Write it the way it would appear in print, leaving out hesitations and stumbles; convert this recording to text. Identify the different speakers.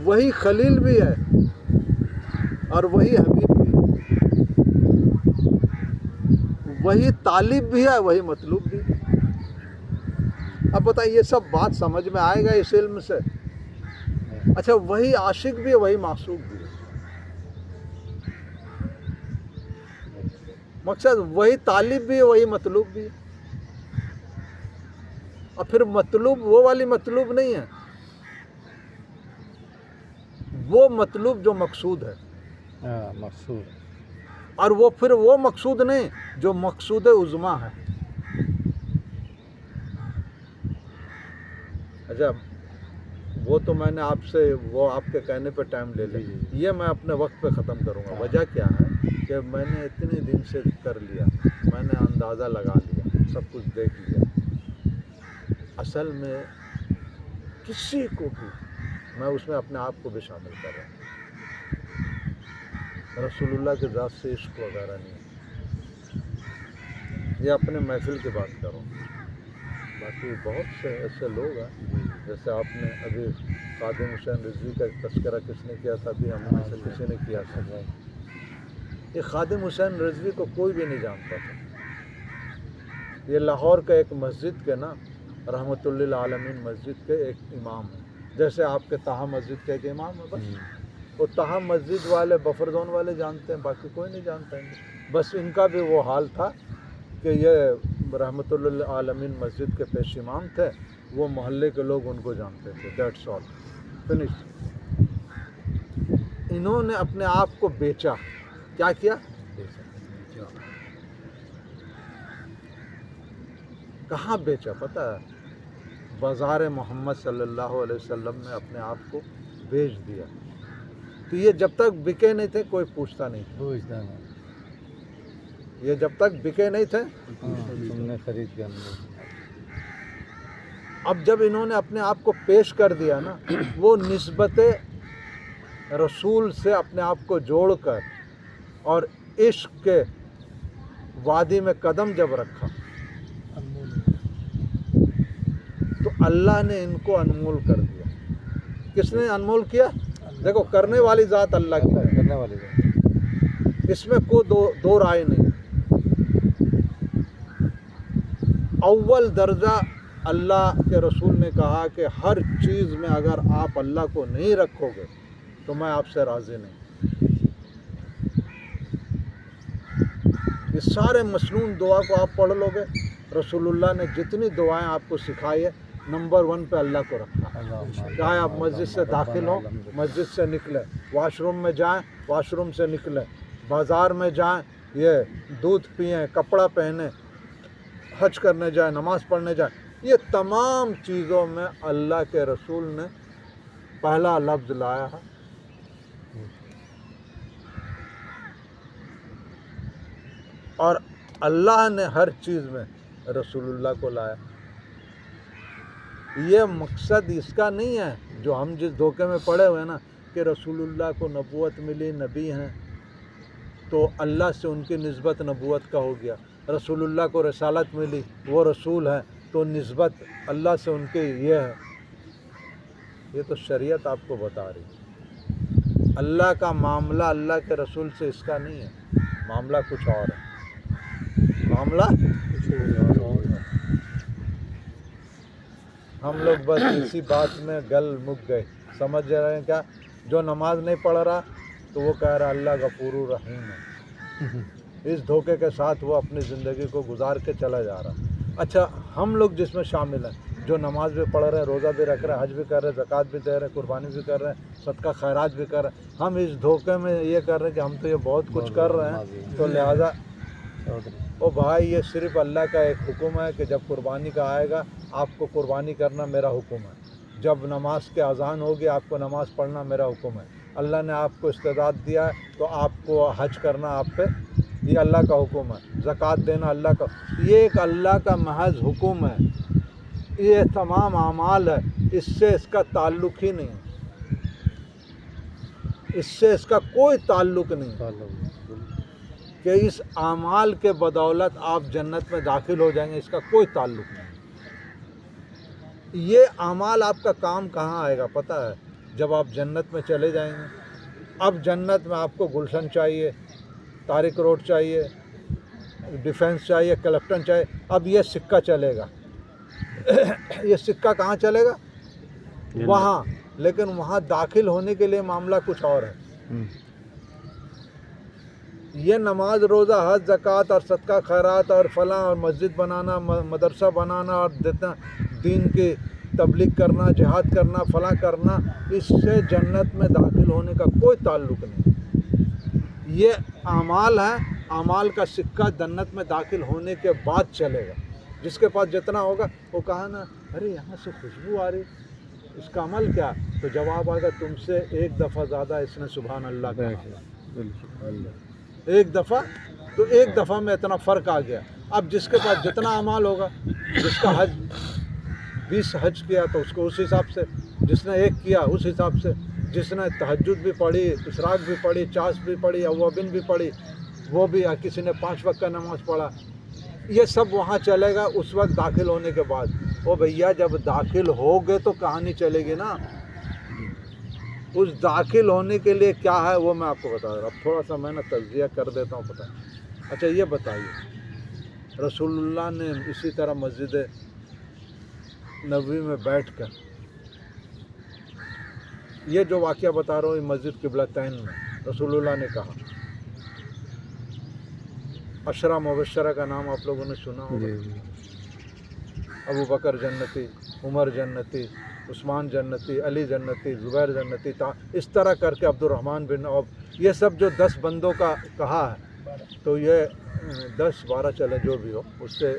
Speaker 1: وہی خلیل بھی ہے اور وہی حبیب بھی ہے، وہی طالب بھی ہے وہی مطلوب بھی ہے۔ اب بتائیے یہ سب بات سمجھ میں آئے گا اس علم سے؟ اچھا وہی عاشق بھی ہے وہی معشوق بھی ہے، مقصد وہی طالب بھی ہے وہی مطلوب بھی ہے۔ اور پھر مطلوب وہ والی مطلوب نہیں ہے، وہ مطلوب جو مقصود ہے،
Speaker 2: مقصود
Speaker 1: اور وہ پھر وہ مقصود نہیں جو مقصود عظمیٰ ہے۔ اچھا وہ تو میں نے آپ سے وہ آپ کے کہنے پہ ٹائم لے لیا، یہ میں اپنے وقت پہ ختم کروں گا۔ وجہ کیا ہے کہ میں نے اتنے دن سے کر لیا، میں نے اندازہ لگا لیا، سب کچھ دیکھ لیا۔ اصل میں کسی کو بھی میں اس میں اپنے آپ کو بھی شامل کر رہا ہوں، رسول اللہ کے ذات سے عشق وغیرہ نہیں، یہ اپنے محفل کی بات کروں۔ باقی بہت سے ایسے لوگ ہیں، جیسے آپ نے ابھی خادم حسین رضوی کا تذکرہ کس نے کیا تھا؟ ابھی ہم میں سے کسی نے کیا تھا۔ یہ خادم حسین رضوی کو کوئی بھی نہیں جانتا تھا۔ یہ لاہور کا ایک مسجد کے نا رحمۃ اللہ للعالمین مسجد کے ایک امام ہیں، جیسے آپ کے طہا مسجد کے ایک امام ہے، بس وہ طہا مسجد والے بفر زون والے جانتے ہیں، باقی کوئی نہیں جانتا ہے۔ بس ان کا بھی وہ حال تھا کہ یہ رحمۃ اللہ للعالمین مسجد کے پیش امام تھے، وہ محلے کے لوگ ان کو جانتے تھے، دیٹس آل، فنش۔ انہوں نے اپنے آپ کو بیچا، کیا کیا؟ کہاں بیچا پتہ ہے؟ بازار محمد صلی اللہ علیہ وسلم میں اپنے آپ کو بیچ دیا۔ تو یہ جب تک بکے نہیں تھے کوئی پوچھتا نہیں تھا، یہ جب تک بکے نہیں تھے۔
Speaker 2: تم نے خرید کے
Speaker 1: اب جب انہوں نے اپنے آپ کو پیش کر دیا نا، وہ نسبت رسول سے اپنے آپ کو جوڑ کر اور عشق کے وادی میں قدم جب رکھا تو اللہ نے ان کو انمول کر دیا۔ کس نے انمول کیا؟ دیکھو کرنے والی ذات اللہ کی ہے،
Speaker 2: کرنے والی بات۔
Speaker 1: اس میں کوئی دو رائے نہیں۔ اول درجہ اللہ کے رسول نے کہا کہ ہر چیز میں اگر آپ اللہ کو نہیں رکھو گے تو میں آپ سے راضی نہیں۔ یہ سارے مسنون دعا کو آپ پڑھ لو گے، رسول اللہ نے جتنی دعائیں آپ کو سکھائی ہے نمبر 1 پہ اللہ کو رکھا۔ چاہے آپ مسجد سے داخل ہوں، مسجد سے نکلیں، واش روم میں جائیں، واش روم سے نکلیں، بازار میں جائیں، یہ دودھ پئیں، کپڑا پہنیں، حج کرنے جائیں، نماز پڑھنے جائیں، یہ تمام چیزوں میں اللہ کے رسول نے پہلا لفظ لایا ہے اور اللہ نے ہر چیز میں رسول اللہ کو لایا۔ یہ مقصد اس کا نہیں ہے جو ہم جس دھوکے میں پڑے ہوئے ہیں نا کہ رسول اللہ کو نبوت ملی، نبی ہیں تو اللہ سے ان کی نسبت نبوت کا ہو گیا، رسول اللہ کو رسالت ملی وہ رسول ہیں تو نسبت اللہ سے ان کی یہ ہے۔ یہ تو شریعت آپ کو بتا رہی ہے۔ اللہ کا معاملہ اللہ کے رسول سے اس کا نہیں ہے، معاملہ کچھ اور ہے، معاملہ کچھ اور ہے۔ ہم لوگ بس اسی بات میں گل مک گئے، سمجھ رہے ہیں کیا؟ جو نماز نہیں پڑھ رہا تو وہ کہہ رہا اللہ غفور الرحیم ہے، اس دھوکے کے ساتھ وہ اپنی زندگی کو گزار کے چلا جا رہا۔ اچھا ہم لوگ جس میں شامل ہیں، جو نماز بھی پڑھ رہے ہیں، روزہ بھی رکھ رہے ہیں، حج بھی کر رہے ہیں، زکوٰۃ بھی دے رہے ہیں، قربانی بھی کر رہے ہیں، صدقہ خیرات بھی کر رہے ہیں، ہم اس دھوکے میں یہ کر رہے ہیں کہ ہم تو یہ بہت کچھ کر رہے ہیں تو لہٰذا او بھائی یہ صرف اللہ کا ایک حکم ہے کہ جب قربانی کا آئے گا آپ کو قربانی کرنا میرا حکم ہے، جب نماز کے اذان ہوگی آپ کو نماز پڑھنا میرا حکم ہے، اللہ نے آپ کو استعداد دیا ہے تو آپ کو حج کرنا آپ پہ یہ اللہ کا حکم ہے، زکوٰۃ دینا اللہ کا، یہ ایک اللہ کا محض حکم ہے، یہ تمام اعمال ہے، اس سے اس کا تعلق ہی نہیں ہے، اس سے اس کا کوئی تعلق نہیں ہے کہ اس اعمال کے بدولت آپ جنت میں داخل ہو جائیں گے، اس کا کوئی تعلق نہیں۔ یہ اعمال آپ کا کام کہاں آئے گا پتہ ہے؟ جب آپ جنت میں چلے جائیں گے. اب جنت میں آپ کو گلشن چاہیے, طارق روڈ چاہیے, ڈیفینس چاہیے, کلپٹن چاہیے. اب یہ سکہ چلے گا. یہ سکہ کہاں چلے گا؟ وہاں. لیکن وہاں داخل ہونے کے لیے معاملہ کچھ اور ہے. یہ نماز, روزہ, حج, زکوٰۃ اور صدقہ خیرات اور فلاں اور مسجد بنانا, مدرسہ بنانا اور دین کی تبلیغ کرنا, جہاد کرنا, فلاں کرنا, اس سے جنت میں داخل ہونے کا کوئی تعلق نہیں. یہ اعمال ہیں. اعمال کا سکہ جنت میں داخل ہونے کے بعد چلے گا. جس کے پاس جتنا ہوگا وہ کہا نا, ارے یہاں سے خوشبو آ رہی, اس کا عمل کیا؟ تو جواب آئے گا, تم سے ایک دفعہ زیادہ اس نے سبحان اللہ کہا. ایک دفعہ, تو ایک دفعہ میں اتنا فرق آ گیا. اب جس کے پاس جتنا اعمال ہوگا, جس کا حج 20 حج کیا تو اس کو اس حساب سے, جس نے ایک کیا اس حساب سے, جس نے تہجد بھی پڑھی, اشراق بھی پڑھی, چاش بھی پڑھی, اوابین بھی پڑھی, وہ بھی, کسی نے 5 وقت کا نماز پڑھا, یہ سب وہاں چلے گا اس وقت داخل ہونے کے بعد. او بھیا جب داخل ہو گئے تو کہانی چلے گی نا. اس داخل ہونے کے لیے کیا ہے وہ میں آپ کو بتا رہا ہوں. اب تھوڑا سا میں نے تجزیہ کر دیتا ہوں. پتہ ہے؟ اچھا یہ بتائیے, رسول اللہ نے اسی طرح مسجد نبوی میں بیٹھ کر, یہ جو واقعہ بتا رہا ہوں, مسجد قبلتین میں رسول اللہ نے کہا, عشرہ مبشرہ کا نام آپ لوگوں نے سنا ہوگا. ابو بکر جنتی, عمر جنتی, عثمان جنتی, علی جنتی, زبیر جنتی, اس طرح کر کے عبد الرحمن بن عوف, یہ سب جو 10 بندوں کا کہا ہے, تو یہ 10-12 چلے جو بھی ہو, اس سے